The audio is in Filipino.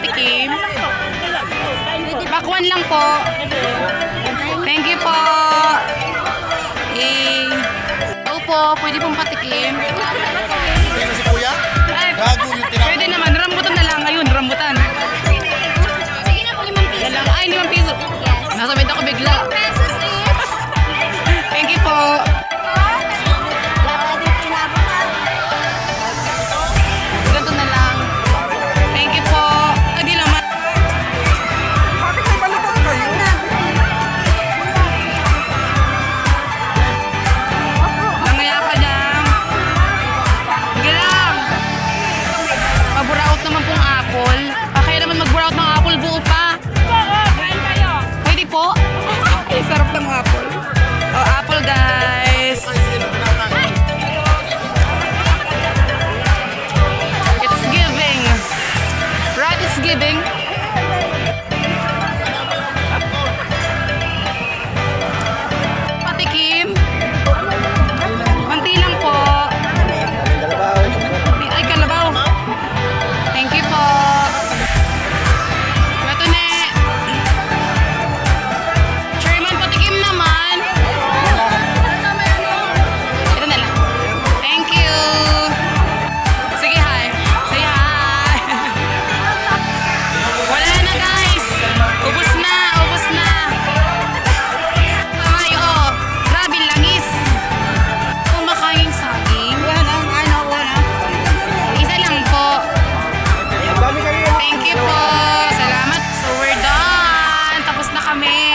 patikim? Bakwan lang po. Thank you po. Opo, pwede pong patikim. Pwede na si Kuya? Ay, Gago yung tinapos. pwede naman. Rambutan na lang. Ayun, rambutan. Sige na po, 5 piso. Yan lang. Ay, 5 piso. Nasabit ako bigla. 10 pesos each. Thank you po. Ganito na lang. Thank you po. Ay, di naman. Nangaya ka dyan. Sige lang. Maburaot naman pong apple. Kaya naman magburaot ng apple buo pa. Pwede po? Ay, sarap ng apple. Oh, apple guys. It's giving. Right, it's giving. Patikim. Konti lang po. Ay, kalabaw. Thank you po. Ito na. Chairman, patikim naman. Ito na lang. Thank you. Sige, hi. Say hi. Wala na, guys. Ubus na, ubus na. Ay, oh. Grabe, langis. Kumakain saging. Isa lang po. Thank you po. Salamat. So, we're done. Tapos na kami.